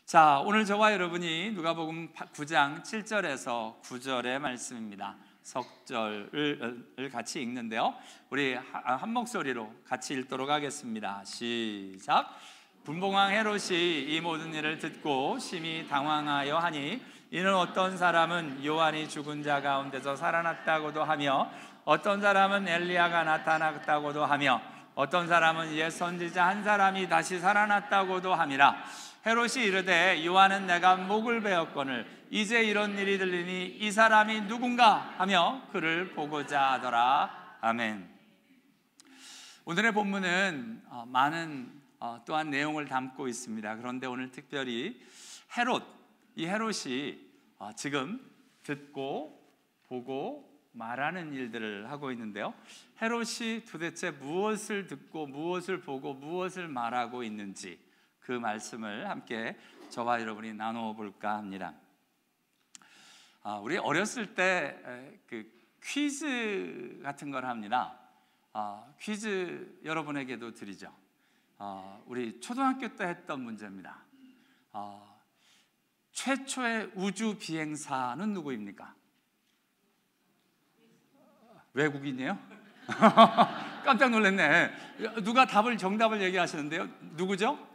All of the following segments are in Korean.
자, 오늘 저와 여러분이 누가복음 9장 7절에서 9절의 말씀입니다. 석절을 같이 읽는데요, 우리 한 목소리로 같이 읽도록 하겠습니다. 시작. 분봉왕 헤롯이 이 모든 일을 듣고 심히 당황하여 하니, 이는 어떤 사람은 요한이 죽은 자 가운데서 살아났다고도 하며, 어떤 사람은 엘리야가 나타났다고도 하며, 어떤 사람은 옛 선지자 한 사람이 다시 살아났다고도 함이라. 헤롯이 이르되, 요한은 내가 목을 베었거늘 이제 이런 일이 들리니 이 사람이 누군가 하며 그를 보고자 하더라. 아멘. 오늘의 본문은 많은 또한 내용을 담고 있습니다. 그런데 오늘 특별히 이 헤롯이 지금 듣고 보고 말하는 일들을 하고 있는데요, 헤롯이 도대체 무엇을 듣고 무엇을 보고 무엇을 말하고 있는지, 그 말씀을 함께 저와 여러분이 나누어 볼까 합니다. 우리 어렸을 때 그 퀴즈 같은 걸 합니다. 퀴즈 여러분에게도 드리죠. 우리 초등학교 때 했던 문제입니다. 최초의 우주 비행사는 누구입니까? 외국인이에요? 깜짝 놀랐네. 누가 정답을 얘기하시는데요? 누구죠?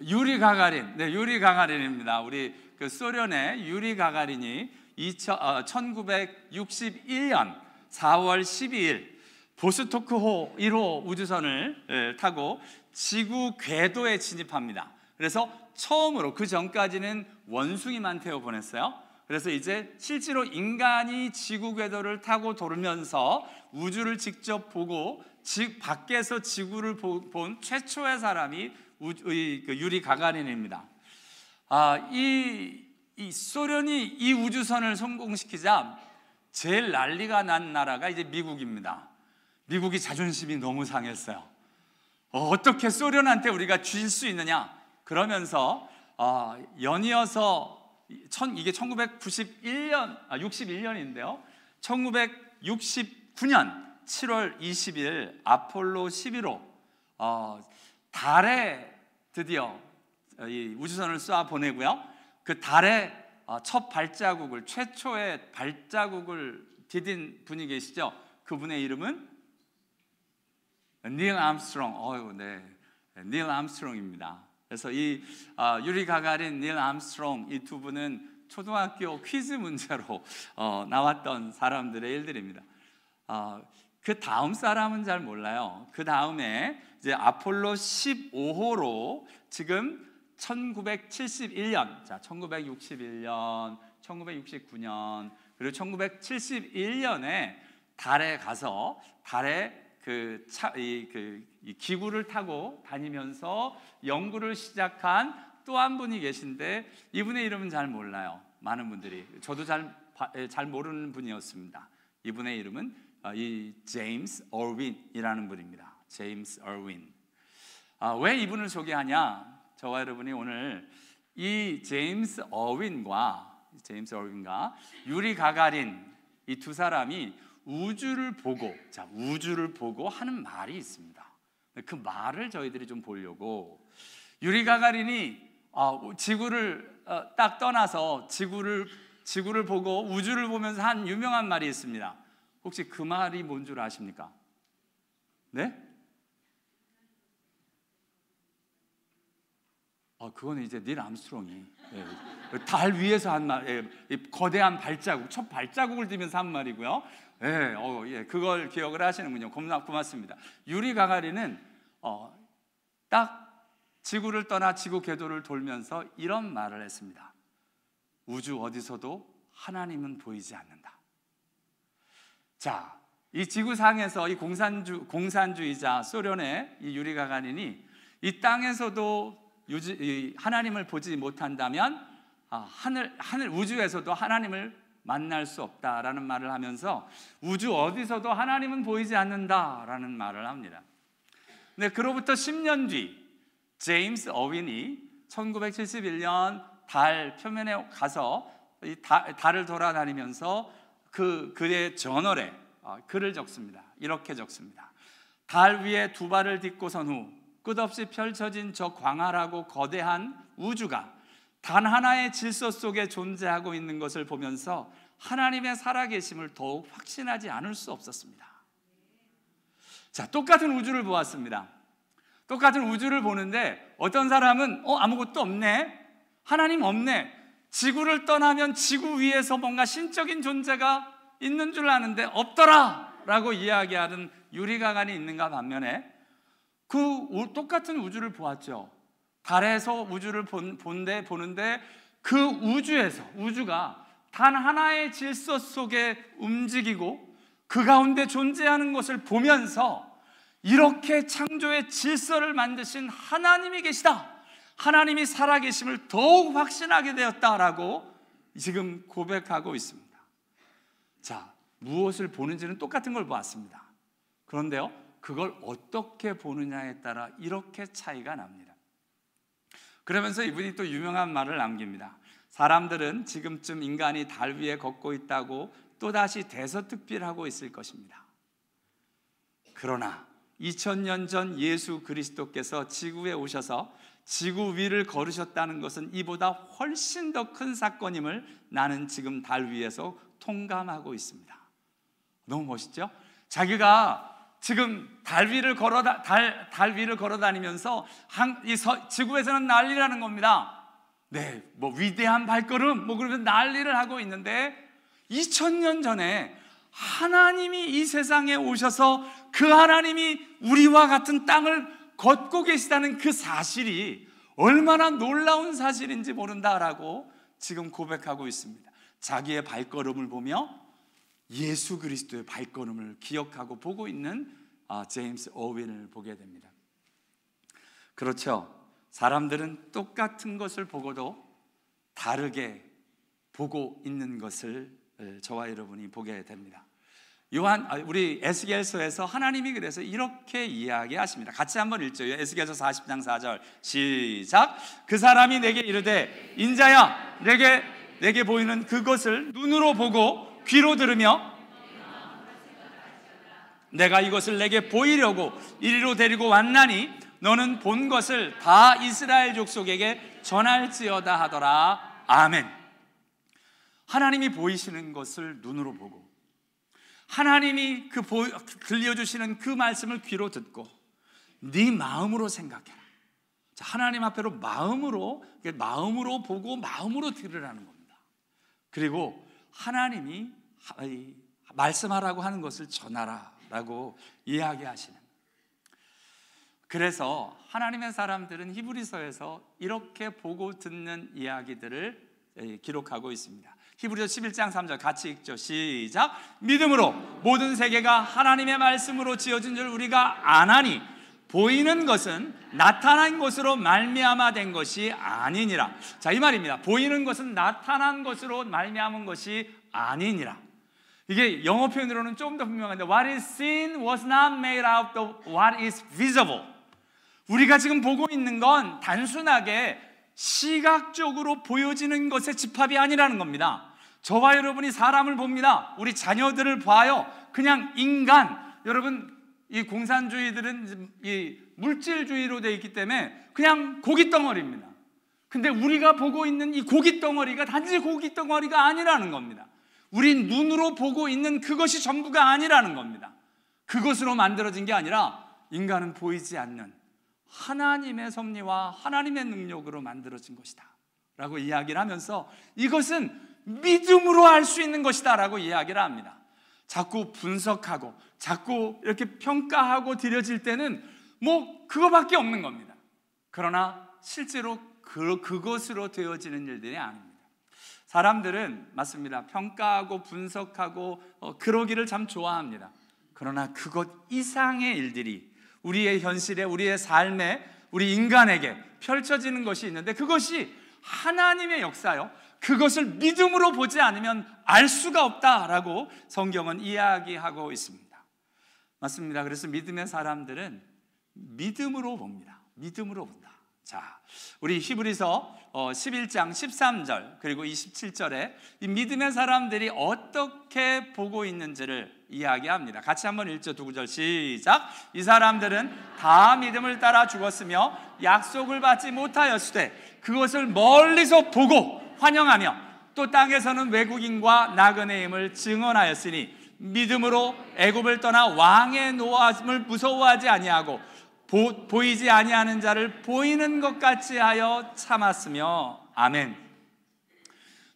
유리 가가린. 네, 유리 가가린입니다. 우리 그 소련의 유리 가가린이 1961년 4월 12일 보스토크호 1호 우주선을 타고 지구 궤도에 진입합니다. 그래서 처음으로, 그 전까지는 원숭이만 태워 보냈어요. 그래서 이제 실제로 인간이 지구 궤도를 타고 돌면서 우주를 직접 보고 밖에서 지구를 본 최초의 사람이 유리 가가린입니다. 이 소련이 이 우주선을 성공시키자 제일 난리가 난 나라가 이제 미국입니다. 미국이 자존심이 너무 상했어요. 어떻게 소련한테 우리가 질 수 있느냐? 그러면서 연이어서 이게 61년인데요 1969년 7월 20일 아폴로 11호 달에 드디어 이 우주선을 쏘아 보내고요, 그 달에 최초의 발자국을 디딘 분이 계시죠. 그분의 이름은 닐 암스트롱. 닐 암스트롱입니다. 그래서 이 유리 가가린, 닐 암스트롱, 이 두 분은 초등학교 퀴즈 문제로 나왔던 사람들의 일들입니다. 그 다음 사람은 잘 몰라요. 그 다음에 이제 아폴로 15호로 지금 1971년, 1961년, 1969년, 그리고 1971년에 달에 가서 달에 이 기구를 타고 다니면서 연구를 시작한 또 한 분이 계신데, 이분의 이름은 잘 몰라요. 많은 분들이, 저도 잘 모르는 분이었습니다. 이분의 이름은 이 제임스 어윈이라는 분입니다. 제임스 어윈. 왜 이분을 소개하냐? 저와 여러분이 오늘 이 제임스 어윈과 유리 가가린, 이 두 사람이 우주를 보고 하는 말이 있습니다. 그 말을 저희들이 좀 보려고, 유리 가가린이 지구를 딱 떠나서 지구를 보고 우주를 보면서 한 유명한 말이 있습니다. 혹시 그 말이 뭔 줄 아십니까? 네? 그거는 이제 닐 암스트롱이 달 위에서 한 말, 거대한 발자국, 첫 발자국을 들면서 한 말이고요. 그걸 기억을 하시는군요. 고맙습니다. 유리 가가린은 딱 지구를 떠나 지구 궤도를 돌면서 이런 말을 했습니다. 우주 어디서도 하나님은 보이지 않는다. 자, 이 지구상에서 이 공산주의자 소련의 이 유리 가가린이 이 땅에서도 하나님을 보지 못한다면 우주에서도 하나님을 만날 수 없다라는 말을 하면서 우주 어디서도 하나님은 보이지 않는다라는 말을 합니다. 근데 그로부터 10년 뒤 제임스 어윈이 1971년 달 표면에 가서 달을 돌아다니면서 그의 저널에 글을 적습니다. 이렇게 적습니다. 달 위에 두 발을 딛고 선 후 끝없이 펼쳐진 저 광활하고 거대한 우주가 단 하나의 질서 속에 존재하고 있는 것을 보면서 하나님의 살아계심을 더욱 확신하지 않을 수 없었습니다. 자, 똑같은 우주를 보았습니다. 똑같은 우주를 보는데 어떤 사람은 아무것도 없네, 하나님 없네, 지구를 떠나면 지구 위에서 뭔가 신적인 존재가 있는 줄 아는데 없더라 라고 이야기하는 유리가간이 있는가 반면에 똑같은 우주를 보았죠. 달에서 우주를 보는데 그 우주가 단 하나의 질서 속에 움직이고 그 가운데 존재하는 것을 보면서 이렇게 창조의 질서를 만드신 하나님이 계시다, 하나님이 살아계심을 더욱 확신하게 되었다라고 지금 고백하고 있습니다. 자, 무엇을 보는지는 똑같은 걸 보았습니다. 그런데요, 그걸 어떻게 보느냐에 따라 이렇게 차이가 납니다. 그러면서 이분이 또 유명한 말을 남깁니다. 사람들은 지금쯤 인간이 달 위에 걷고 있다고 또다시 대서특필하고 있을 것입니다. 그러나 2000년 전 예수 그리스도께서 지구에 오셔서 지구 위를 걸으셨다는 것은 이보다 훨씬 더 큰 사건임을 나는 지금 달 위에서 통감하고 있습니다. 너무 멋있죠? 자기가 지금 달 위를 걸어 다니면서 지구에서는 난리라는 겁니다. 네, 뭐 위대한 발걸음 그러면 난리를 하고 있는데 2000년 전에 하나님이 이 세상에 오셔서 그 하나님이 우리와 같은 땅을 걷고 계시다는 그 사실이 얼마나 놀라운 사실인지 모른다라고 지금 고백하고 있습니다. 자기의 발걸음을 보며 예수 그리스도의 발걸음을 기억하고 보고 있는 제임스 오웬을 보게 됩니다. 그렇죠. 사람들은 똑같은 것을 보고도 다르게 보고 있는 것을 저와 여러분이 보게 됩니다. 우리 에스겔서에서 하나님이 그래서 이렇게 이야기하십니다. 같이 한번 읽죠. 에스겔서 40장 4절 시작. 그 사람이 내게 이르되 인자야, 내게 보이는 그것을 눈으로 보고 귀로 들으며 내가 이것을 내게 보이려고 이리로 데리고 왔나니 너는 본 것을 다 이스라엘 족속에게 전할지어다 하더라. 아멘. 하나님이 보이시는 것을 눈으로 보고 하나님이 들려주시는 그 말씀을 귀로 듣고 네 마음으로 생각해라. 자, 하나님 앞에로 마음으로 보고 마음으로 들으라는 겁니다. 그리고 하나님이 말씀하라고 하는 것을 전하라라고 이야기하시는. 그래서 하나님의 사람들은 히브리서에서 이렇게 보고 듣는 이야기들을 기록하고 있습니다. 히브리서 11장 3절 같이 읽죠. 시작. 믿음으로 모든 세계가 하나님의 말씀으로 지어진 줄 우리가 아나니 보이는 것은 나타난 것으로 말미암아 된 것이 아니니라. 자, 이 말입니다. 보이는 것은 나타난 것으로 말미암은 것이 아니니라. 이게 영어 표현으로는 조금 더 분명한데 What is seen was not made out of what is visible. 우리가 지금 보고 있는 건 단순하게 시각적으로 보여지는 것의 집합이 아니라는 겁니다. 저와 여러분이 사람을 봅니다. 우리 자녀들을 봐요. 그냥 인간. 여러분, 이 공산주의들은 이 물질주의로 되어 있기 때문에 그냥 고깃덩어리입니다. 근데 우리가 보고 있는 이 고깃덩어리가 단지 고깃덩어리가 아니라는 겁니다. 우린 눈으로 보고 있는 그것이 전부가 아니라는 겁니다. 그것으로 만들어진 게 아니라 인간은 보이지 않는 하나님의 섭리와 하나님의 능력으로 만들어진 것이다 라고 이야기를 하면서 이것은 믿음으로 알 수 있는 것이다 라고 이야기를 합니다. 자꾸 분석하고 자꾸 이렇게 평가하고 들여질 때는 뭐 그거밖에 없는 겁니다. 그러나 실제로 그것으로 되어지는 일들이 아닙니다. 사람들은 맞습니다. 평가하고 분석하고 그러기를 참 좋아합니다. 그러나 그것 이상의 일들이 우리의 현실에, 우리의 삶에, 우리 인간에게 펼쳐지는 것이 있는데 그것이 하나님의 역사요. 그것을 믿음으로 보지 않으면 알 수가 없다라고 성경은 이야기하고 있습니다. 맞습니다. 그래서 믿음의 사람들은 믿음으로 봅니다. 믿음으로 본다. 자, 우리 히브리서 11장 13절 그리고 27절에 이 믿음의 사람들이 어떻게 보고 있는지를 이야기합니다. 같이 한번 1절 2절 시작. 이 사람들은 다 믿음을 따라 죽었으며 약속을 받지 못하였으되 그것을 멀리서 보고 환영하며 또 땅에서는 외국인과 나그네임을 증언하였으니 믿음으로 애굽을 떠나 왕의 노함을 무서워하지 아니하고 보이지 아니하는 자를 보이는 것 같이 하여 참았으며. 아멘.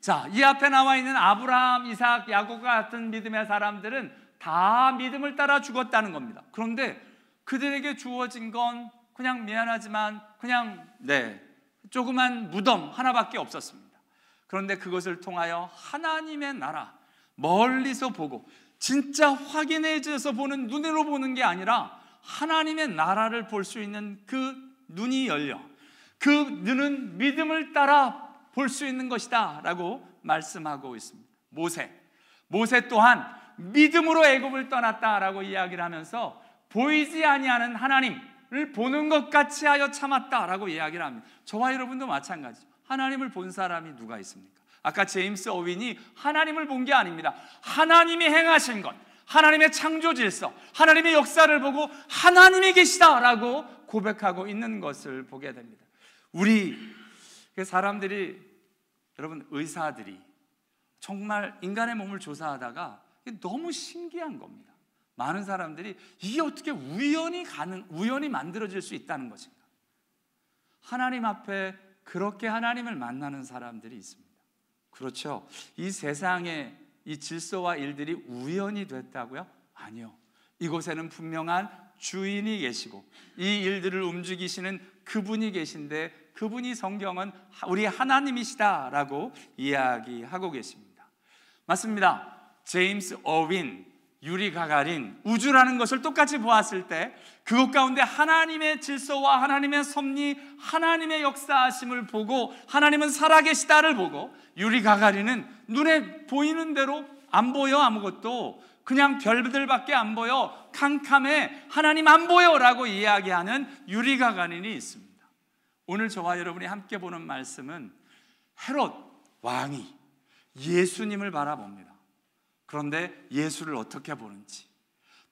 자, 이 앞에 나와 있는 아브라함, 이삭, 야곱 같은 믿음의 사람들은 다 믿음을 따라 죽었다는 겁니다. 그런데 그들에게 주어진 건 그냥 미안하지만 그냥 조그만 무덤 하나밖에 없었습니다. 그런데 그것을 통하여 하나님의 나라 멀리서 보고 진짜 확인해져서 보는, 눈으로 보는 게 아니라 하나님의 나라를 볼 수 있는 그 눈이 열려 그 눈은 믿음을 따라 볼 수 있는 것이다 라고 말씀하고 있습니다. 모세 또한 믿음으로 애굽을 떠났다라고 이야기를 하면서 보이지 아니하는 하나님을 보는 것 같이 하여 참았다라고 이야기를 합니다. 저와 여러분도 마찬가지죠. 하나님을 본 사람이 누가 있습니까? 아까 제임스 어윈이 하나님을 본 게 아닙니다. 하나님이 행하신 것, 하나님의 창조 질서, 하나님의 역사를 보고 하나님이 계시다라고 고백하고 있는 것을 보게 됩니다. 우리 사람들이, 여러분, 의사들이 정말 인간의 몸을 조사하다가 너무 신기한 겁니다. 많은 사람들이 이게 어떻게 우연히 만들어질 수 있다는 것인가? 하나님 앞에 그렇게 하나님을 만나는 사람들이 있습니다. 그렇죠. 이 세상의 이 질서와 일들이 우연히 됐다고요? 아니요. 이곳에는 분명한 주인이 계시고 이 일들을 움직이시는 그분이 계신데 그분이 성경은 우리 하나님이시다라고 이야기하고 계십니다. 맞습니다. 제임스 어윈, 유리 가가린, 우주라는 것을 똑같이 보았을 때 그것 가운데 하나님의 질서와 하나님의 섭리, 하나님의 역사하심을 보고 하나님은 살아계시다를 보고, 유리 가가린은 눈에 보이는 대로 안 보여, 아무것도 그냥 별들밖에 안 보여, 캄캄해, 하나님 안 보여 라고 이야기하는 유리 가가린이 있습니다. 오늘 저와 여러분이 함께 보는 말씀은 헤롯 왕이 예수님을 바라봅니다. 그런데 예수를 어떻게 보는지,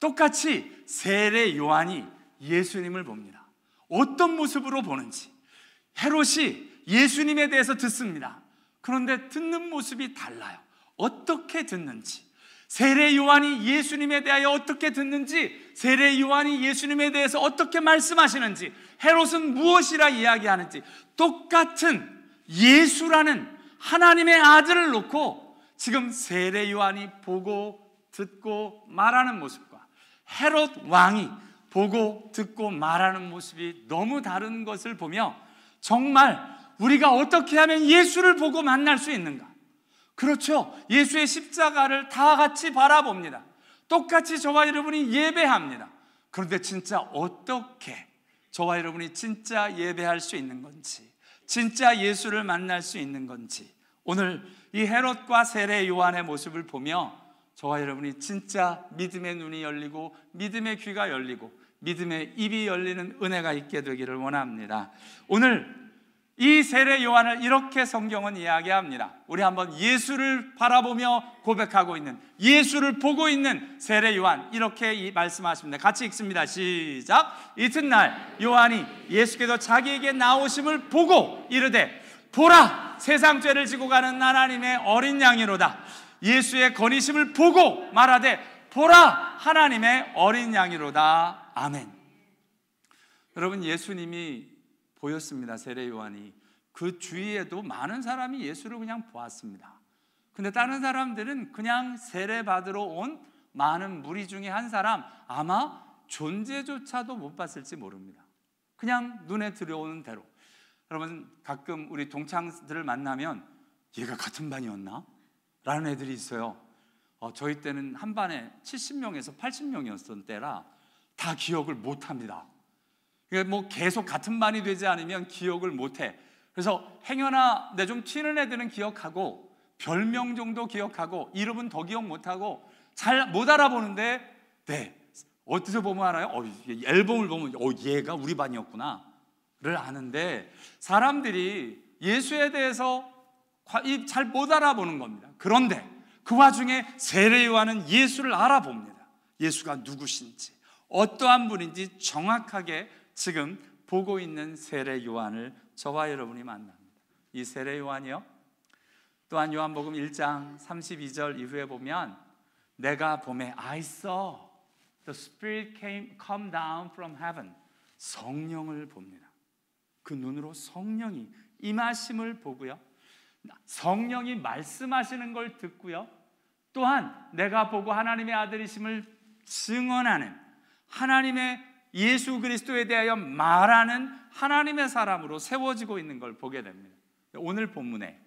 똑같이 세례 요한이 예수님을 봅니다. 어떤 모습으로 보는지, 헤롯이 예수님에 대해서 듣습니다. 그런데 듣는 모습이 달라요. 어떻게 듣는지, 세례 요한이 예수님에 대하여 어떻게 듣는지, 세례 요한이 예수님에 대해서 어떻게 말씀하시는지, 헤롯은 무엇이라 이야기하는지, 똑같은 예수라는 하나님의 아들을 놓고 지금 세례 요한이 보고 듣고 말하는 모습과 헤롯 왕이 보고 듣고 말하는 모습이 너무 다른 것을 보며 정말 우리가 어떻게 하면 예수를 보고 만날 수 있는가? 그렇죠. 예수의 십자가를 다 같이 바라봅니다. 똑같이 저와 여러분이 예배합니다. 그런데 진짜 어떻게 저와 여러분이 진짜 예배할 수 있는 건지, 진짜 예수를 만날 수 있는 건지, 오늘 이 헤롯과 세례 요한의 모습을 보며 저와 여러분이 진짜 믿음의 눈이 열리고 믿음의 귀가 열리고 믿음의 입이 열리는 은혜가 있게 되기를 원합니다. 오늘 이 세례 요한을 이렇게 성경은 이야기합니다. 우리 한번 예수를 바라보며 고백하고 있는, 예수를 보고 있는 세례 요한, 이렇게 말씀하십니다. 같이 읽습니다. 시작. 이튿날 요한이 예수께서 자기에게 나오심을 보고 이르되, 보라, 세상 죄를 지고 가는 하나님의 어린 양이로다. 예수의 건의심을 보고 말하되, 보라, 하나님의 어린 양이로다. 아멘. 여러분, 예수님이 보였습니다. 세례 요한이. 그 주위에도 많은 사람이 예수를 그냥 보았습니다. 근데 다른 사람들은 그냥 세례 받으러 온 많은 무리 중에 한 사람, 아마 존재조차도 못 봤을지 모릅니다. 그냥 눈에 들어오는 대로. 여러분, 가끔 우리 동창들을 만나면 얘가 같은 반이었나? 라는 애들이 있어요. 저희 때는 한 반에 70명에서 80명이었던 때라 다 기억을 못합니다. 뭐 계속 같은 반이 되지 않으면 기억을 못해. 그래서 행여나 내 좀 튀는 애들은 기억하고 별명 정도 기억하고 이름은 더 기억 못하고 잘 못 알아보는데, 어디서 보면 알아요? 앨범을 보면 얘가 우리 반이었구나 아는데 사람들이 예수에 대해서 잘 못 알아보는 겁니다. 그런데 그 와중에 세례 요한은 예수를 알아봅니다. 예수가 누구신지, 어떠한 분인지 정확하게 지금 보고 있는 세례 요한을 저와 여러분이 만납니다. 이 세례 요한이요, 또한 요한복음 1장 32절 이후에 보면 내가 봄에 I saw the Spirit come down from heaven, 성령을 봅니다. 그 눈으로 성령이 임하심을 보고요, 성령이 말씀하시는 걸 듣고요, 또한 내가 보고 하나님의 아들이심을 증언하는, 하나님의 예수 그리스도에 대하여 말하는 하나님의 사람으로 세워지고 있는 걸 보게 됩니다. 오늘 본문에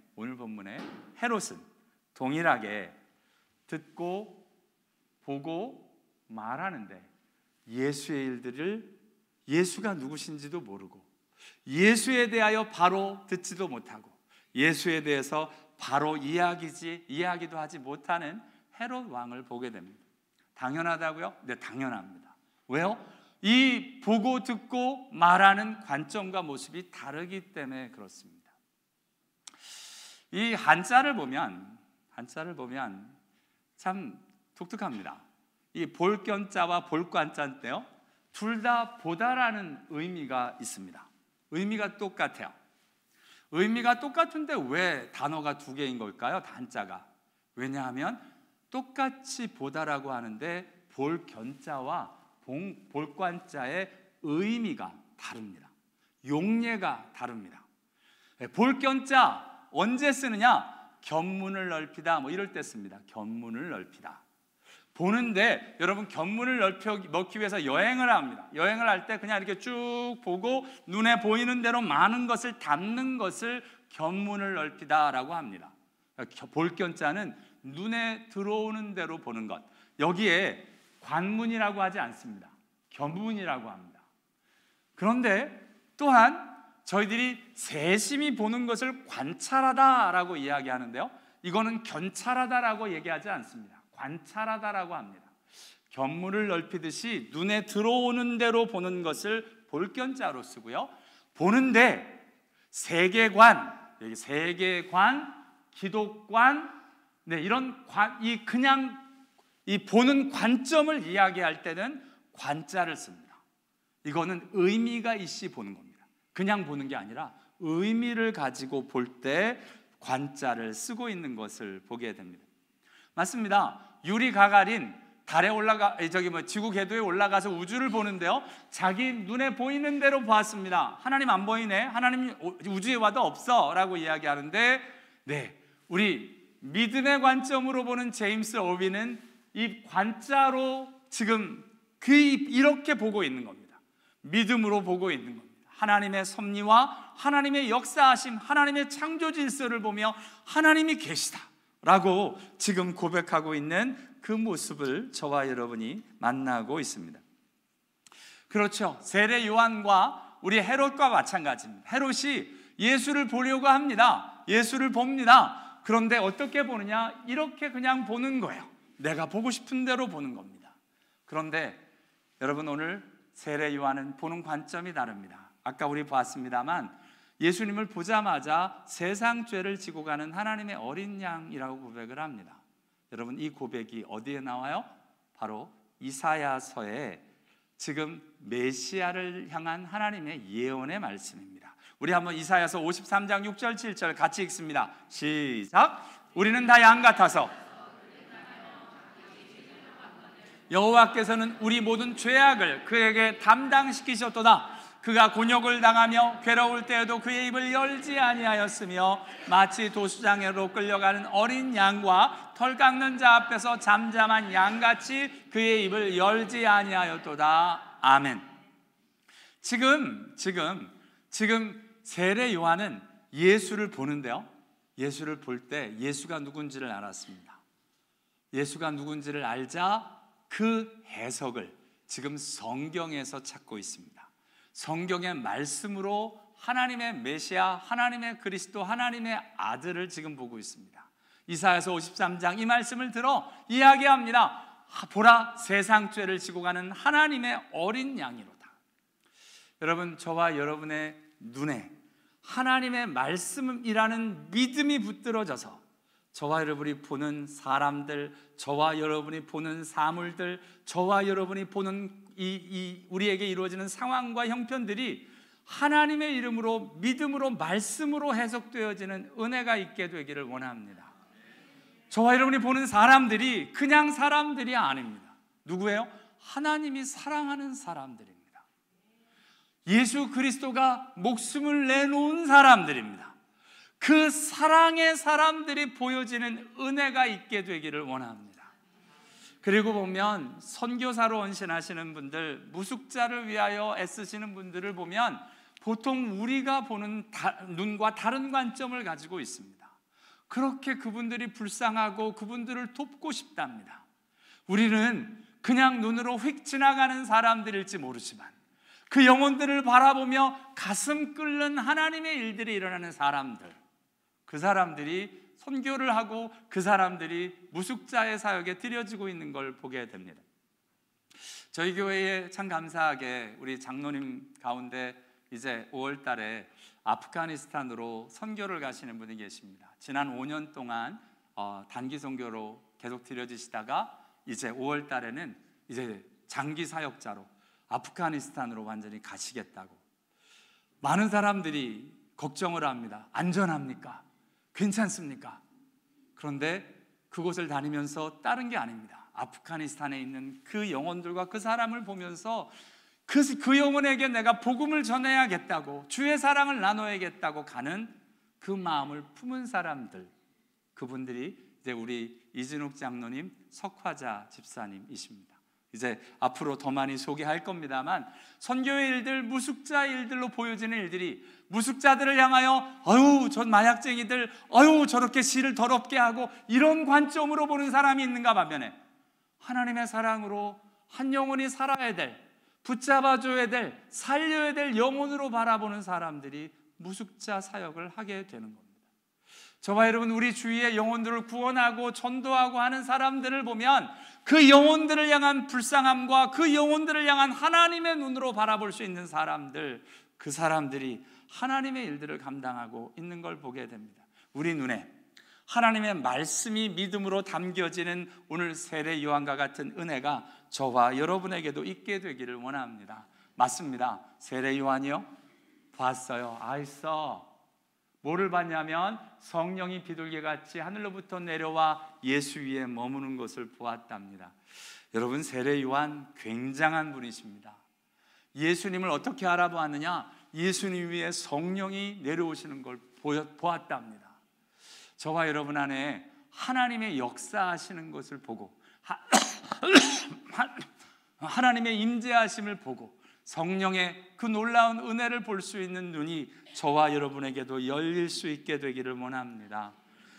헤롯은 동일하게 듣고 보고 말하는데 예수의 일들을, 예수가 누구신지도 모르고 예수에 대하여 바로 듣지도 못하고 예수에 대해서 바로 이야기도 하지 못하는 헤롯 왕을 보게 됩니다. 당연하다고요? 네, 당연합니다. 왜요? 이 보고 듣고 말하는 관점과 모습이 다르기 때문에 그렇습니다. 이 한자를 보면 참 독특합니다. 이 볼견자와 볼관자인데요, 둘 다 보다라는 의미가 있습니다. 의미가 똑같아요. 의미가 똑같은데 왜 단어가 두 개인 걸까요? 한자가. 왜냐하면 똑같이 보다라고 하는데 볼견자와 볼관자의 의미가 다릅니다. 용례가 다릅니다. 볼견자 언제 쓰느냐? 견문을 넓히다, 이럴 때 씁니다. 견문을 넓히다. 보는데 여러분, 견문을 넓기 위해서 여행을 합니다. 여행을 할 때 그냥 이렇게 쭉 보고 눈에 보이는 대로 많은 것을 담는 것을 견문을 넓히다라고 합니다. 볼견자는 눈에 들어오는 대로 보는 것. 여기에 관문이라고 하지 않습니다. 견문이라고 합니다. 그런데 또한 저희들이 세심히 보는 것을 관찰하다라고 이야기하는데요, 이거는 견찰하다라고 얘기하지 않습니다. 관찰하다라고 합니다. 견문을 넓히듯이 눈에 들어오는 대로 보는 것을 볼견자로 쓰고요, 보는데 세계관, 기독관, 이런 이 보는 관점을 이야기할 때는 관자를 씁니다. 이거는 의미가 있이 보는 겁니다. 그냥 보는 게 아니라 의미를 가지고 볼 때 관자를 쓰고 있는 것을 보게 됩니다. 맞습니다. 유리 가가린 달에 지구 궤도에 올라가서 우주를 보는데요, 자기 눈에 보이는 대로 보았습니다. 하나님 안 보이네, 하나님 우주에 와도 없어 라고 이야기하는데, 우리 믿음의 관점으로 보는 제임스 오비는 이 관자로 지금 이렇게 보고 있는 겁니다. 믿음으로 보고 있는 겁니다. 하나님의 섭리와 하나님의 역사하심, 하나님의 창조 질서를 보며 하나님이 계시다라고 지금 고백하고 있는 그 모습을 저와 여러분이 만나고 있습니다. 그렇죠. 세례 요한과 우리 헤롯과 마찬가지입니다. 헤롯이 예수를 보려고 합니다. 예수를 봅니다. 그런데 어떻게 보느냐? 이렇게 그냥 보는 거예요. 내가 보고 싶은 대로 보는 겁니다. 그런데 여러분, 오늘 세례 요한은 보는 관점이 다릅니다. 아까 우리 봤습니다만 예수님을 보자마자 세상 죄를 지고 가는 하나님의 어린 양이라고 고백을 합니다. 여러분, 이 고백이 어디에 나와요? 바로 이사야서에 지금 메시아를 향한 하나님의 예언의 말씀입니다. 우리 한번 이사야서 53장 6절 7절 같이 읽습니다. 시작. 우리는 다 양 같아서 여호와께서는 우리 모든 죄악을 그에게 담당시키셨도다. 그가 곤욕을 당하며 괴로울 때에도 그의 입을 열지 아니하였으며 마치 도수장으로 끌려가는 어린 양과 털 깎는 자 앞에서 잠잠한 양같이 그의 입을 열지 아니하였도다. 아멘. 지금 세례 요한은 예수를 보는데요, 예수를 볼 때 예수가 누군지를 알았습니다. 예수가 누군지를 알자 그 해석을 지금 성경에서 찾고 있습니다. 성경의 말씀으로 하나님의 메시아, 하나님의 그리스도, 하나님의 아들을 지금 보고 있습니다. 이사야서 53장 이 말씀을 들어 이야기합니다. 보라, 세상 죄를 지고 가는 하나님의 어린 양이로다. 여러분, 저와 여러분의 눈에 하나님의 말씀이라는 믿음이 붙들어져서 저와 여러분이 보는 사람들, 저와 여러분이 보는 사물들, 저와 여러분이 보는 우리에게 이루어지는 상황과 형편들이 하나님의 이름으로, 믿음으로, 말씀으로 해석되어지는 은혜가 있게 되기를 원합니다. 저와 여러분이 보는 사람들이 그냥 사람들이 아닙니다. 누구예요? 하나님이 사랑하는 사람들입니다. 예수 그리스도가 목숨을 내놓은 사람들입니다. 그 사랑의 사람들이 보여지는 은혜가 있게 되기를 원합니다. 그리고 보면 선교사로 헌신하시는 분들, 무숙자를 위하여 애쓰시는 분들을 보면 보통 우리가 보는 눈과 다른 관점을 가지고 있습니다. 그렇게 그분들이 불쌍하고 그분들을 돕고 싶답니다. 우리는 그냥 눈으로 휙 지나가는 사람들일지 모르지만 그 영혼들을 바라보며 가슴 끓는 하나님의 일들이 일어나는 사람들, 그 사람들이 선교를 하고 그 사람들이 무숙자의 사역에 들여지고 있는 걸 보게 됩니다. 저희 교회에 참 감사하게 우리 장로님 가운데 이제 5월 달에 아프가니스탄으로 선교를 가시는 분이 계십니다. 지난 5년 동안 단기 선교로 계속 들여지시다가 이제 5월 달에는 이제 장기 사역자로 아프가니스탄으로 완전히 가시겠다고. 많은 사람들이 걱정을 합니다. 안전합니까? 괜찮습니까? 그런데 그곳을 다니면서 다른 게 아닙니다. 아프가니스탄에 있는 그 영혼들과 그 사람을 보면서 그 영혼에게 내가 복음을 전해야겠다고, 주의 사랑을 나눠야겠다고 가는 그 마음을 품은 사람들, 그분들이 이제 우리 이진욱 장로님, 석화자 집사님이십니다. 이제 앞으로 더 많이 소개할 겁니다만, 선교의 일들, 무숙자 일들로 보여지는 일들이 무숙자들을 향하여 아유 저 마약쟁이들, 아유 저렇게 시를 더럽게 하고 이런 관점으로 보는 사람이 있는가 반면에 하나님의 사랑으로 한 영혼이 살아야 될, 붙잡아줘야 될, 살려야 될 영혼으로 바라보는 사람들이 무숙자 사역을 하게 되는 겁니다. 저와 여러분, 우리 주위의 영혼들을 구원하고 전도하고 하는 사람들을 보면 그 영혼들을 향한 불쌍함과 그 영혼들을 향한 하나님의 눈으로 바라볼 수 있는 사람들, 그 사람들이 하나님의 일들을 감당하고 있는 걸 보게 됩니다. 우리 눈에 하나님의 말씀이 믿음으로 담겨지는 오늘 세례 요한과 같은 은혜가 저와 여러분에게도 있게 되기를 원합니다. 맞습니다. 세례 요한이요? 봤어요. 있어. 뭐를 봤냐면 성령이 비둘기같이 하늘로부터 내려와 예수 위에 머무는 것을 보았답니다. 여러분, 세례 요한 굉장한 분이십니다. 예수님을 어떻게 알아보았느냐? 예수님 위에 성령이 내려오시는 걸 보았답니다. 저와 여러분 안에 하나님의 역사하시는 것을 보고 하나님의 임재하심을 보고 성령의 그 놀라운 은혜를 볼 수 있는 눈이 저와 여러분에게도 열릴 수 있게 되기를 원합니다.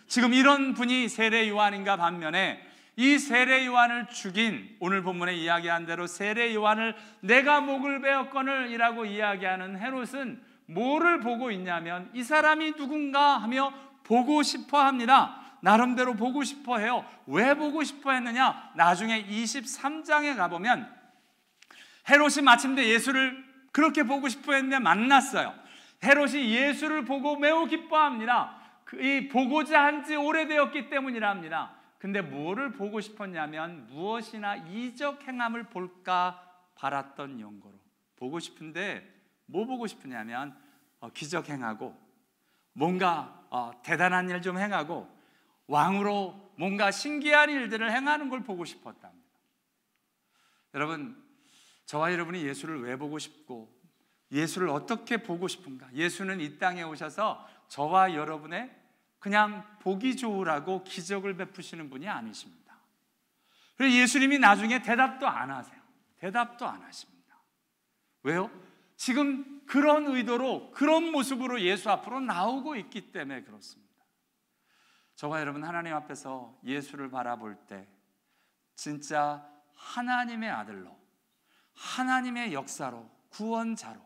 지금 이런 분이 세례 요한인가 반면에 이 세례 요한을 죽인, 오늘 본문에 이야기한 대로 세례 요한을 내가 목을 베었거늘 이라고 이야기하는 헤롯은 뭐를 보고 있냐면 이 사람이 누군가 하며 보고 싶어 합니다. 나름대로 보고 싶어 해요. 왜 보고 싶어 했느냐? 나중에 23장에 가보면 헤롯이 마침내 예수를 그렇게 보고 싶어 했는데 만났어요. 헤롯이 예수를 보고 매우 기뻐합니다. 이 보고자 한 지 오래되었기 때문이랍니다. 근데 뭐를 보고 싶었냐면 무엇이나 이적 행함을 볼까 바랐던 용고로 보고 싶은데, 뭐 보고 싶으냐면 기적 행하고 뭔가 대단한 일 좀 행하고 왕으로 뭔가 신기한 일들을 행하는 걸 보고 싶었답니다. 여러분, 저와 여러분이 예수를 왜 보고 싶고 예수를 어떻게 보고 싶은가? 예수는 이 땅에 오셔서 저와 여러분의 그냥 보기 좋으라고 기적을 베푸시는 분이 아니십니다. 그래서 예수님이 나중에 대답도 안 하세요. 대답도 안 하십니다. 왜요? 지금 그런 의도로, 그런 모습으로 예수 앞으로 나오고 있기 때문에 그렇습니다. 저와 여러분, 하나님 앞에서 예수를 바라볼 때 진짜 하나님의 아들로, 하나님의 역사로, 구원자로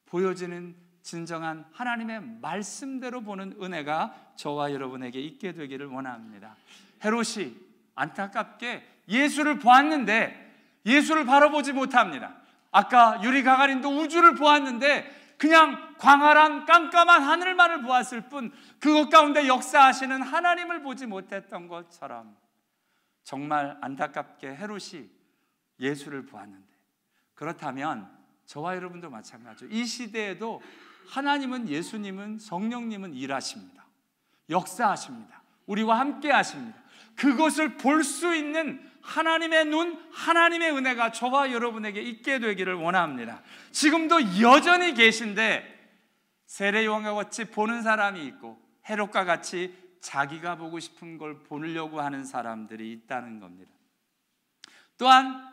보여지는 진정한 하나님의 말씀대로 보는 은혜가 저와 여러분에게 있게 되기를 원합니다. 헤롯이 안타깝게 예수를 보았는데 예수를 바라보지 못합니다. 아까 유리 가가린도 우주를 보았는데 그냥 광활한 깜깜한 하늘만을 보았을 뿐 그것 가운데 역사하시는 하나님을 보지 못했던 것처럼 정말 안타깝게 헤롯이 예수를 보았는데, 그렇다면 저와 여러분도 마찬가지죠. 이 시대에도 하나님은, 예수님은, 성령님은 일하십니다. 역사하십니다. 우리와 함께 하십니다. 그것을 볼 수 있는 하나님의 눈, 하나님의 은혜가 저와 여러분에게 있게 되기를 원합니다. 지금도 여전히 계신데 세례 요한과 같이 보는 사람이 있고 헤롯과 같이 자기가 보고 싶은 걸 보려고 하는 사람들이 있다는 겁니다. 또한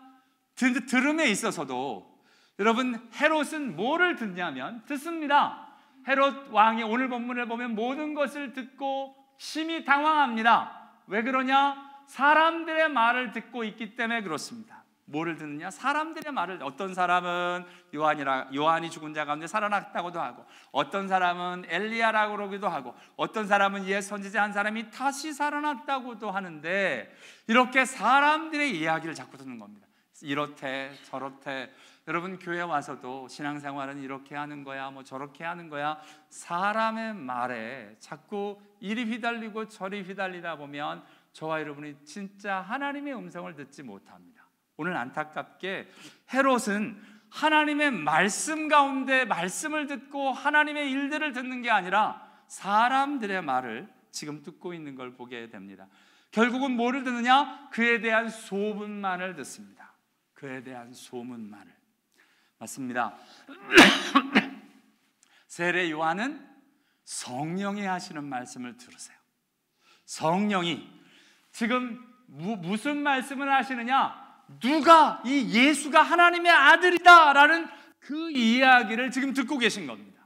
들음에 있어서도 여러분, 헤롯은 뭐를 듣냐면 듣습니다. 헤롯 왕이 오늘 본문을 보면 모든 것을 듣고 심히 당황합니다. 왜 그러냐? 사람들의 말을 듣고 있기 때문에 그렇습니다. 뭐를 듣느냐? 사람들의 말을. 어떤 사람은 요한이 죽은 자 가운데 살아났다고도 하고, 어떤 사람은 엘리야라고 그러기도 하고, 어떤 사람은 옛 선지자 한 사람이 다시 살아났다고도 하는데, 이렇게 사람들의 이야기를 자꾸 듣는 겁니다. 이렇대 저렇대. 여러분, 교회 와서도 신앙생활은 이렇게 하는 거야, 뭐 저렇게 하는 거야, 사람의 말에 자꾸 이리 휘달리고 저리 휘달리다 보면 저와 여러분이 진짜 하나님의 음성을 듣지 못합니다. 오늘 안타깝게 헤롯은 하나님의 말씀 가운데 말씀을 듣고 하나님의 일들을 듣는 게 아니라 사람들의 말을 지금 듣고 있는 걸 보게 됩니다. 결국은 뭐를 듣느냐? 그에 대한 소문만을 듣습니다. 그에 대한 소문만을. 맞습니다. 세례 요한은 성령이 하시는 말씀을 들으세요. 성령이 지금 무슨 말씀을 하시느냐? 누가 이 예수가 하나님의 아들이다 라는 그 이야기를 지금 듣고 계신 겁니다.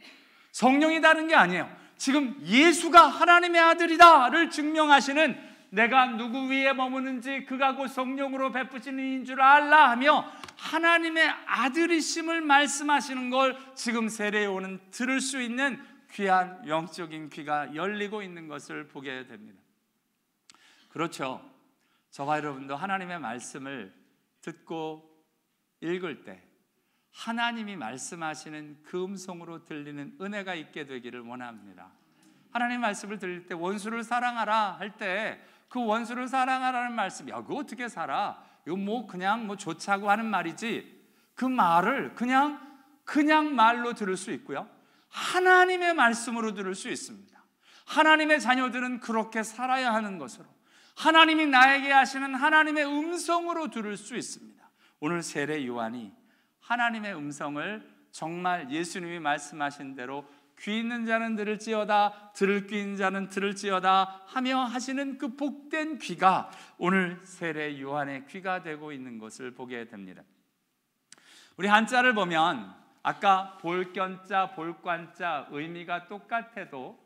성령이 다른 게 아니에요. 지금 예수가 하나님의 아들이다를 증명하시는, 내가 누구 위에 머무는지 그가 곧 성령으로 베푸시는 이인 줄 알라 하며 하나님의 아들이심을 말씀하시는 걸 지금 세례 요한은 들을 수 있는 귀한 영적인 귀가 열리고 있는 것을 보게 됩니다. 그렇죠. 저와 여러분도 하나님의 말씀을 듣고 읽을 때 하나님이 말씀하시는 그 음성으로 들리는 은혜가 있게 되기를 원합니다. 하나님의 말씀을 들릴 때 원수를 사랑하라 할 때 그 원수를 사랑하라는 말씀, 야 그거 어떻게 살아? 이거 뭐 그냥 뭐 좋자고 하는 말이지. 그 말을 그냥 말로 들을 수 있고요, 하나님의 말씀으로 들을 수 있습니다. 하나님의 자녀들은 그렇게 살아야 하는 것으로, 하나님이 나에게 하시는 하나님의 음성으로 들을 수 있습니다. 오늘 세례 요한이 하나님의 음성을 정말 예수님이 말씀하신 대로 귀 있는 자는 들을지어다, 들을 귀 있는 자는 들을지어다 하며 하시는 그 복된 귀가 오늘 세례 요한의 귀가 되고 있는 것을 보게 됩니다. 우리 한자를 보면 아까 볼견자, 볼관자 의미가 똑같아도,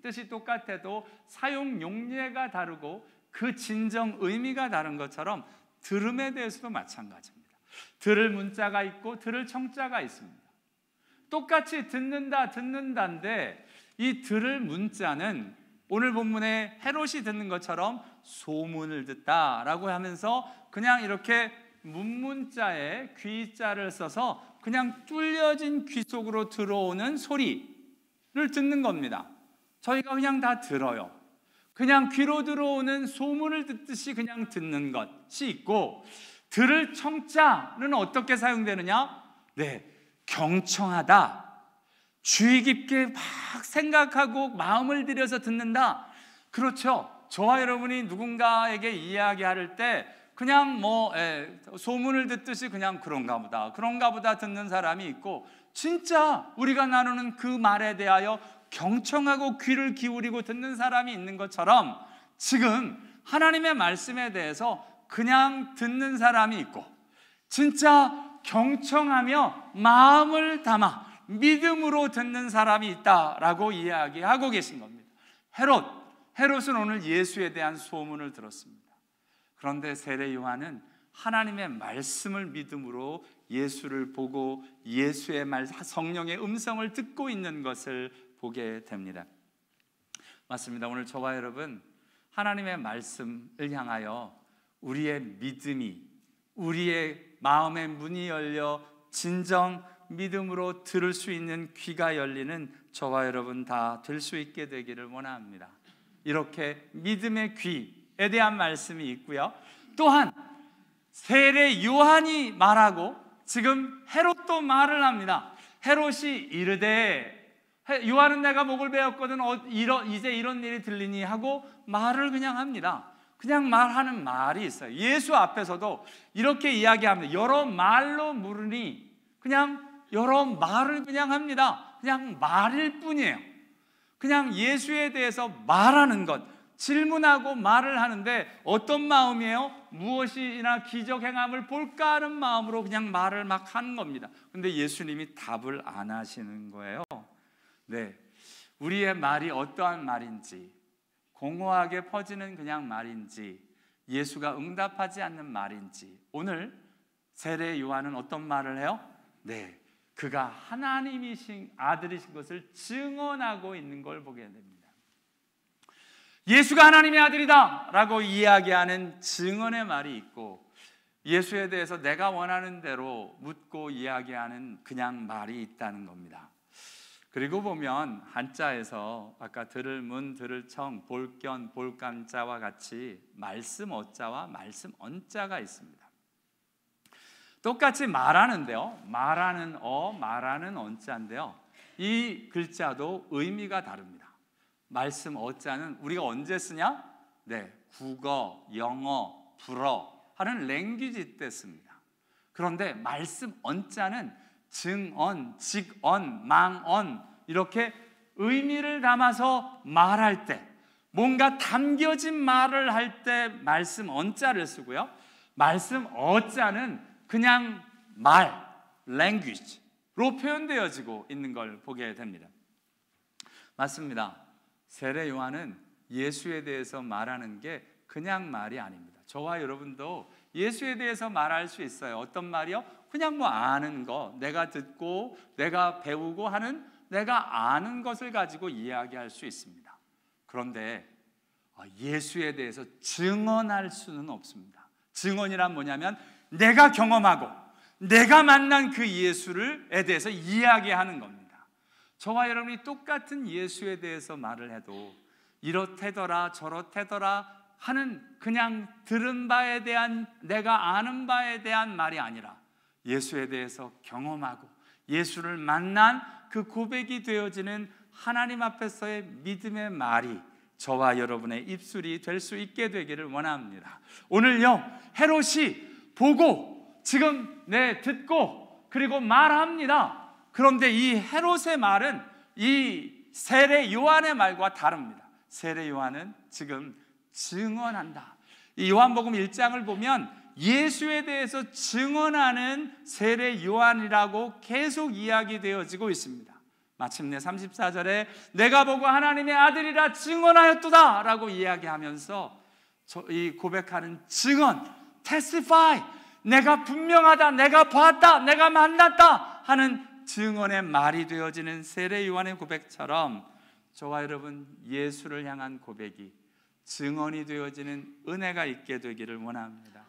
뜻이 똑같아도 사용 용례가 다르고 그 진정 의미가 다른 것처럼 들음에 대해서도 마찬가지입니다. 들을 문자가 있고 들을 청자가 있습니다. 똑같이 듣는다인데 이 들을 문자는 오늘 본문에 헤롯이 듣는 것처럼 소문을 듣다라고 하면서 그냥 이렇게 문문자에 귀자를 써서 그냥 뚫려진 귀 속으로 들어오는 소리를 듣는 겁니다. 저희가 그냥 다 들어요. 그냥 귀로 들어오는 소문을 듣듯이 그냥 듣는 것이 있고, 들을 청자는 어떻게 사용되느냐? 경청하다, 주의 깊게 막 생각하고 마음을 들여서 듣는다. 그렇죠. 저와 여러분이 누군가에게 이야기할 때 그냥 소문을 듣듯이 그냥 그런가 보다 듣는 사람이 있고, 진짜 우리가 나누는 그 말에 대하여 경청하고 귀를 기울이고 듣는 사람이 있는 것처럼 지금 하나님의 말씀에 대해서 그냥 듣는 사람이 있고, 진짜 경청하며 마음을 담아 믿음으로 듣는 사람이 있다라고 이야기하고 계신 겁니다. 헤롯은 오늘 예수에 대한 소문을 들었습니다. 그런데 세례 요한은 하나님의 말씀을 믿음으로 예수를 보고 예수의 말, 성령의 음성을 듣고 있는 것을 보게 됩니다. 맞습니다. 오늘 저와 여러분 하나님의 말씀을 향하여 우리의 믿음이, 우리의 마음의 문이 열려 진정 믿음으로 들을 수 있는 귀가 열리는 저와 여러분 다 될 수 있게 되기를 원합니다. 이렇게 믿음의 귀에 대한 말씀이 있고요. 또한 세례 요한이 말하고 지금 헤롯도 말을 합니다. 헤롯이 이르되, 요한은 내가 목을 베었거든 이제 이런 일이 들리니 하고 말을 그냥 합니다. 그냥 말하는 말이 있어요. 예수 앞에서도 이렇게 이야기합니다. 여러 말로 물으니 그냥 여러 말을 그냥 합니다. 그냥 말일 뿐이에요. 그냥 예수에 대해서 말하는 것, 질문하고 말을 하는데 어떤 마음이에요? 무엇이나 기적 행함을 볼까 하는 마음으로 그냥 말을 막 하는 겁니다. 근데 예수님이 답을 안 하시는 거예요. 네, 우리의 말이 어떠한 말인지, 공허하게 퍼지는 그냥 말인지, 예수가 응답하지 않는 말인지, 오늘 세례 요한은 어떤 말을 해요? 네, 그가 하나님이신 아들이신 것을 증언하고 있는 걸 보게 됩니다. 예수가 하나님의 아들이다 라고 이야기하는 증언의 말이 있고, 예수에 대해서 내가 원하는 대로 묻고 이야기하는 그냥 말이 있다는 겁니다. 그리고 보면 한자에서 아까 들을 문, 들을 청, 볼견, 볼감자와 같이 말씀 어자와 말씀 언자가 있습니다. 똑같이 말하는데요, 말하는 말하는 언자인데요, 이 글자도 의미가 다릅니다. 말씀 어자는 우리가 언제 쓰냐? 네, 국어, 영어, 불어 하는 랭귀지 때 씁니다. 그런데 말씀 언자는 증언, 직언, 망언 이렇게 의미를 담아서 말할 때, 뭔가 담겨진 말을 할 때 말씀 언자를 쓰고요, 말씀 어자는 그냥 말, language로 표현되어지고 있는 걸 보게 됩니다. 맞습니다. 세례 요한은 예수에 대해서 말하는 게 그냥 말이 아닙니다. 저와 여러분도 예수에 대해서 말할 수 있어요. 어떤 말이요? 그냥 뭐 아는 거, 내가 듣고 내가 배우고 하는, 내가 아는 것을 가지고 이야기할 수 있습니다. 그런데 예수에 대해서 증언할 수는 없습니다. 증언이란 뭐냐면 내가 경험하고 내가 만난 그 예수에 대해서 이야기하는 겁니다. 저와 여러분이 똑같은 예수에 대해서 말을 해도 이렇대더라 저렇대더라 하는 그냥 들은 바에 대한, 내가 아는 바에 대한 말이 아니라 예수에 대해서 경험하고 예수를 만난 그 고백이 되어지는 하나님 앞에서의 믿음의 말이 저와 여러분의 입술이 될 수 있게 되기를 원합니다. 오늘요, 헤롯이 보고 지금 듣고 그리고 말합니다. 그런데 이 헤롯의 말은 이 세례 요한의 말과 다릅니다. 세례 요한은 지금 증언한다. 이 요한복음 1장을 보면 예수에 대해서 증언하는 세례 요한이라고 계속 이야기되어지고 있습니다. 마침내 34절에 내가 보고 하나님의 아들이라 증언하였도다 라고 이야기하면서 이 고백하는 증언, testify, 내가 분명하다, 내가 봤다, 내가 만났다 하는 증언의 말이 되어지는 세례 요한의 고백처럼 저와 여러분 예수를 향한 고백이 증언이 되어지는 은혜가 있게 되기를 원합니다.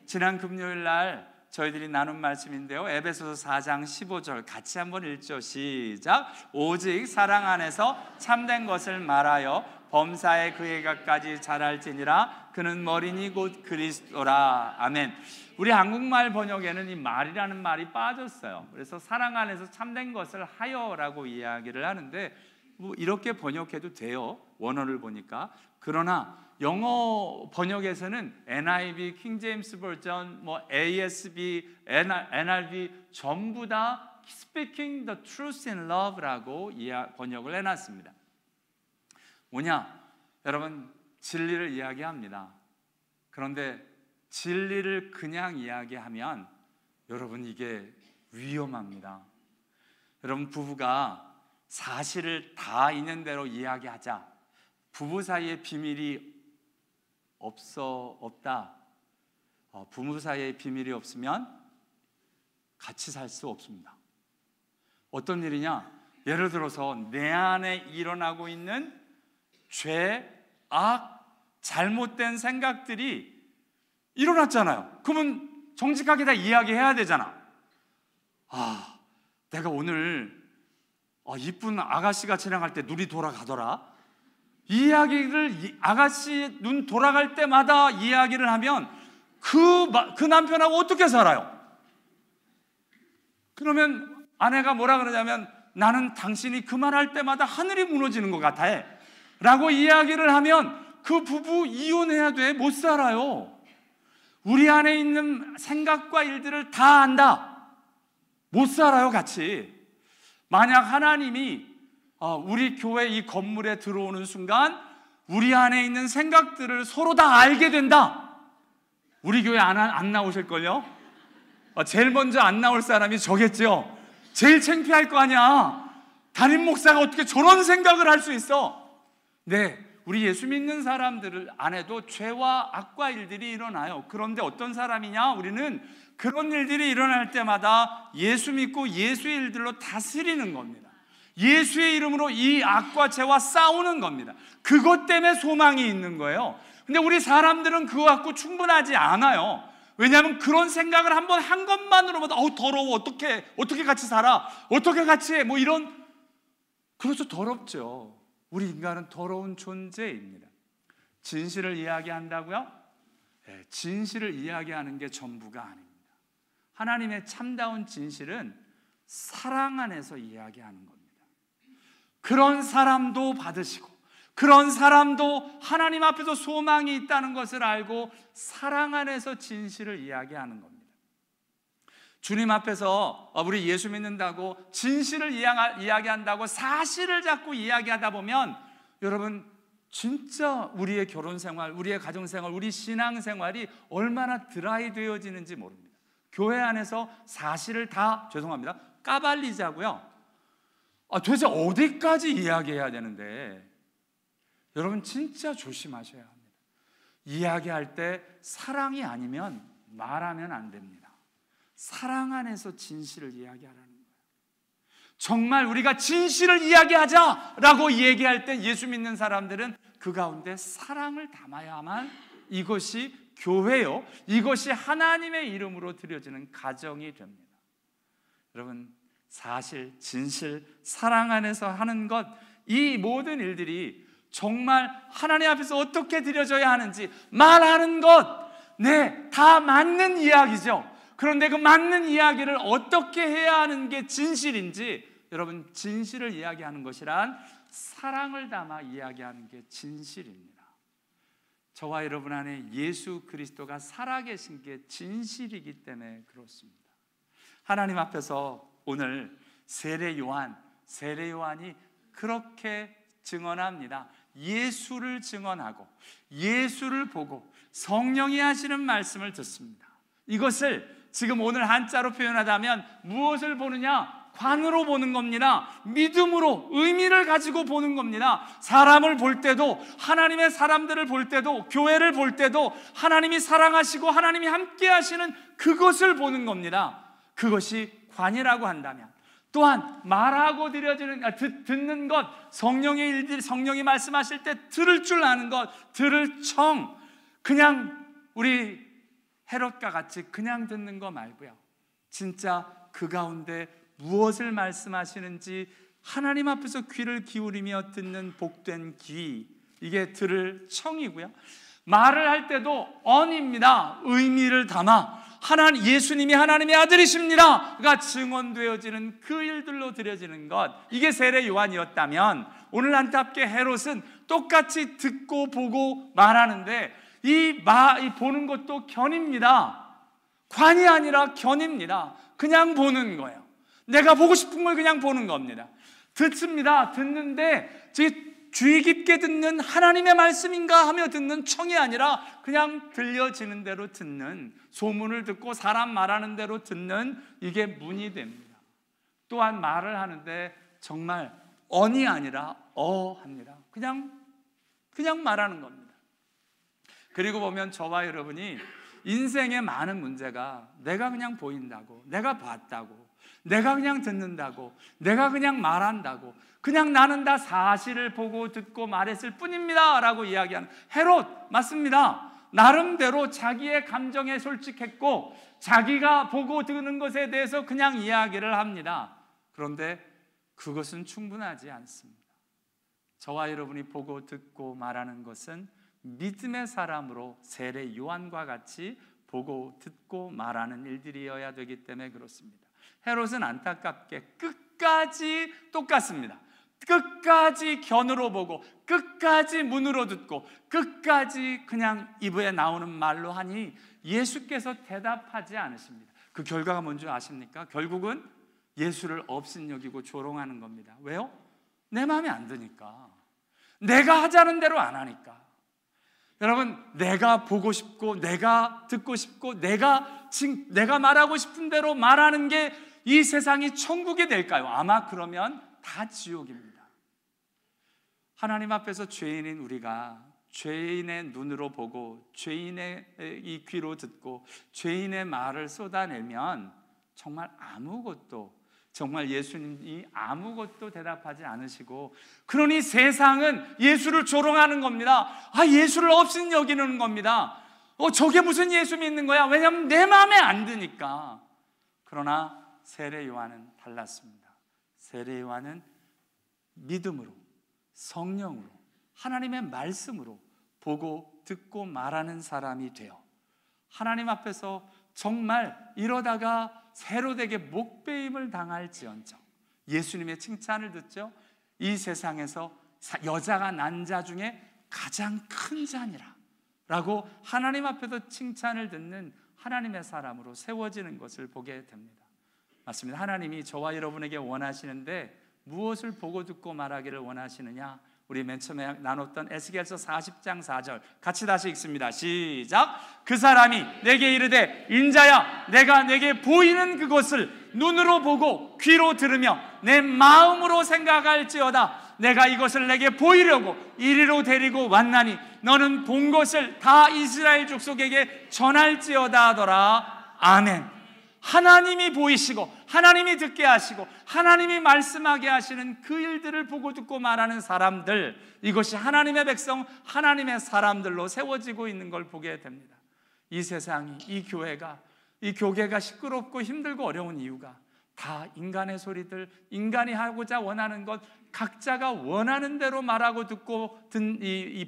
지난 금요일 날 저희들이 나눈 말씀인데요, 에베소서 4장 15절 같이 한번 읽죠. 시작. 오직 사랑 안에서 참된 것을 말하여 범사에 그에 가까지 자랄지니라. 그는 머리니 곧 그리스도라. 아멘. 우리 한국말 번역에는 이 말이라는 말이 빠졌어요. 그래서 사랑 안에서 참된 것을 하여라고 이야기를 하는데 뭐 이렇게 번역해도 돼요, 원어를 보니까. 그러나 영어 번역에서는 NIV, 킹 제임스 버전, 뭐 ASB, NRV 전부 다 Speaking the Truth in Love라고 번역을 해놨습니다. 뭐냐? 여러분, 진리를 이야기합니다. 그런데 진리를 그냥 이야기하면 여러분 이게 위험합니다. 여러분, 부부가 사실을 다 있는 대로 이야기하자. 부부 사이에 비밀이 없다. 부부 사이에 비밀이 없으면 같이 살 수 없습니다. 어떤 일이냐? 예를 들어서 내 안에 일어나고 있는 죄, 악, 잘못된 생각들이 일어났잖아요. 그러면 정직하게 다 이야기해야 되잖아. 내가 오늘 이쁜 아가씨가 지나갈 때 눈이 돌아가더라. 이 이야기를 아가씨 눈 돌아갈 때마다 이야기를 하면 그 남편하고 어떻게 살아요? 그러면 아내가 뭐라 그러냐면 나는 당신이 그 말할 때마다 하늘이 무너지는 것 같아 라고 이야기를 하면 그 부부 이혼해야 돼. 못 살아요. 우리 안에 있는 생각과 일들을 다 안다. 못 살아요, 같이. 만약 하나님이 우리 교회 이 건물에 들어오는 순간 우리 안에 있는 생각들을 서로 다 알게 된다. 우리 교회 안 나오실걸요? 제일 먼저 안 나올 사람이 저겠죠. 제일 창피할 거 아니야. 담임 목사가 어떻게 저런 생각을 할 수 있어? 네, 우리 예수 믿는 사람들 안에도 죄와 악과 일들이 일어나요. 그런데 어떤 사람이냐? 우리는 그런 일들이 일어날 때마다 예수 믿고 예수의 일들로 다스리는 겁니다. 예수의 이름으로 이 악과 죄와 싸우는 겁니다. 그것 때문에 소망이 있는 거예요. 근데 우리 사람들은 그거 갖고 충분하지 않아요. 왜냐하면 그런 생각을 한번 한 것만으로도 더러워, 어떻게 같이 살아, 어떻게 같이 해, 이런. 그렇죠, 더럽죠. 우리 인간은 더러운 존재입니다. 진실을 이야기한다고요? 네, 진실을 이야기하는 게 전부가 아닙니다. 하나님의 참다운 진실은 사랑 안에서 이야기하는 겁니다. 그런 사람도 받으시고 그런 사람도 하나님 앞에서 소망이 있다는 것을 알고 사랑 안에서 진실을 이야기하는 겁니다. 주님 앞에서 우리 예수 믿는다고 진실을 이야기한다고 사실을 자꾸 이야기하다 보면 여러분 진짜 우리의 결혼생활, 우리의 가정생활, 우리 신앙생활이 얼마나 드라이 되어지는지 모릅니다. 교회 안에서 사실을 다 까발리자고요. 도대체 어디까지 이야기해야 되는데 여러분 진짜 조심하셔야 합니다. 이야기할 때 사랑이 아니면 말하면 안 됩니다. 사랑 안에서 진실을 이야기하라는 거예요. 정말 우리가 진실을 이야기하자라고 얘기할 때 예수 믿는 사람들은 그 가운데 사랑을 담아야만 이것이 교회요, 이것이 하나님의 이름으로 드려지는 가정이 됩니다. 여러분 사실, 진실, 사랑 안에서 하는 것, 이 모든 일들이 정말 하나님 앞에서 어떻게 드려져야 하는지 말하는 것, 네, 다 맞는 이야기죠. 그런데 그 맞는 이야기를 어떻게 해야 하는 게 진실인지, 여러분 진실을 이야기하는 것이란 사랑을 담아 이야기하는 게 진실입니다. 저와 여러분 안에 예수 그리스도가 살아계신 게 진실이기 때문에 그렇습니다. 하나님 앞에서 오늘 세례 요한이 그렇게 증언합니다. 예수를 증언하고 예수를 보고 성령이 하시는 말씀을 듣습니다. 이것을 지금 오늘 한자로 표현하자면 무엇을 보느냐? 관으로 보는 겁니다. 믿음으로, 의미를 가지고 보는 겁니다. 사람을 볼 때도, 하나님의 사람들을 볼 때도, 교회를 볼 때도 하나님이 사랑하시고 하나님이 함께 하시는 그것을 보는 겁니다. 그것이 관이라고 한다면, 또한 말하고 듣는 것, 성령의 일들, 성령이 말씀하실 때 들을 줄 아는 것, 들을 청, 그냥 우리 헤롯과 같이 그냥 듣는 거 말고요, 진짜 그 가운데 무엇을 말씀하시는지 하나님 앞에서 귀를 기울이며 듣는 복된 귀, 이게 들을 청이고요. 말을 할 때도 언입니다. 의미를 담아 예수님이 하나님의 아들이십니다가 증언되어지는 그 일들로 드려지는 것, 이게 세례 요한이었다면 오늘 안타깝게 헤롯은 똑같이 듣고 보고 말하는데 이 보는 것도 견입니다. 관이 아니라 견입니다. 그냥 보는 거예요. 내가 보고 싶은 걸 그냥 보는 겁니다. 듣습니다. 듣는데 주의 깊게 듣는 하나님의 말씀인가 하며 듣는 청이 아니라 그냥 들려지는 대로 듣는, 소문을 듣고 사람 말하는 대로 듣는, 이게 문이 됩니다. 또한 말을 하는데 정말 언이 아니라 합니다. 그냥 말하는 겁니다. 그리고 보면 저와 여러분이 인생의 많은 문제가 내가 그냥 보인다고, 내가 봤다고, 내가 그냥 듣는다고, 내가 그냥 말한다고, 그냥 나는 다 사실을 보고 듣고 말했을 뿐입니다 라고 이야기하는 헤롯, 맞습니다. 나름대로 자기의 감정에 솔직했고 자기가 보고 듣는 것에 대해서 그냥 이야기를 합니다. 그런데 그것은 충분하지 않습니다. 저와 여러분이 보고 듣고 말하는 것은 믿음의 사람으로 세례 요한과 같이 보고 듣고 말하는 일들이어야 되기 때문에 그렇습니다. 헤롯은 안타깝게 끝까지 똑같습니다. 끝까지 견으로 보고 끝까지 문으로 듣고 끝까지 그냥 입에 나오는 말로 하니 예수께서 대답하지 않으십니다. 그 결과가 뭔지 아십니까? 결국은 예수를 업신여기고 조롱하는 겁니다. 왜요? 내 마음에 안 드니까, 내가 하자는 대로 안 하니까. 여러분, 내가 보고 싶고 내가 듣고 싶고 내가 말하고 싶은 대로 말하는 게 이 세상이 천국이 될까요? 아마 그러면 다 지옥입니다. 하나님 앞에서 죄인인 우리가 죄인의 눈으로 보고 죄인의 이 귀로 듣고 죄인의 말을 쏟아내면 정말 정말 예수님이 아무것도 대답하지 않으시고, 그러니 세상은 예수를 조롱하는 겁니다. 예수를 없인 여기는 겁니다. 저게 무슨 예수 믿는 거야? 왜냐하면 내 마음에 안 드니까. 그러나 세례 요한은 달랐습니다. 세례 요한은 믿음으로, 성령으로, 하나님의 말씀으로 보고 듣고 말하는 사람이 되어 하나님 앞에서 정말 이러다가 헤롯에게 목베임을 당할지언정 예수님의 칭찬을 듣죠. 이 세상에서 여자가 난 자 중에 가장 큰 자니라 라고 하나님 앞에서 칭찬을 듣는 하나님의 사람으로 세워지는 것을 보게 됩니다. 맞습니다. 하나님이 저와 여러분에게 원하시는데 무엇을 보고 듣고 말하기를 원하시느냐? 우리 맨 처음에 나눴던 에스겔서 40장 4절 같이 다시 읽습니다. 시작. 그 사람이 내게 이르되 인자야, 내가 내게 보이는 그것을 눈으로 보고 귀로 들으며 내 마음으로 생각할지어다. 내가 이것을 내게 보이려고 이리로 데리고 왔나니 너는 본 것을 다 이스라엘 족속에게 전할지어다 하더라. 아멘. 하나님이 보이시고 하나님이 듣게 하시고 하나님이 말씀하게 하시는 그 일들을 보고 듣고 말하는 사람들, 이것이 하나님의 백성, 하나님의 사람들로 세워지고 있는 걸 보게 됩니다. 이 세상이, 이 교계가 시끄럽고 힘들고 어려운 이유가 다 인간의 소리들, 인간이 하고자 원하는 것, 각자가 원하는 대로 말하고 듣고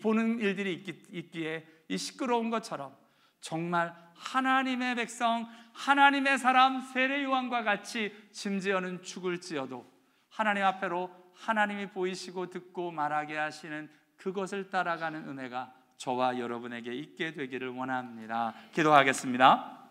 보는 일들이 있기에 이 시끄러운 것처럼 정말 하나님의 백성, 하나님의 사람 세례 요한과 같이 심지어는 죽을지어도 하나님 앞에로 하나님이 보이시고 듣고 말하게 하시는 그것을 따라가는 은혜가 저와 여러분에게 있게 되기를 원합니다. 기도하겠습니다.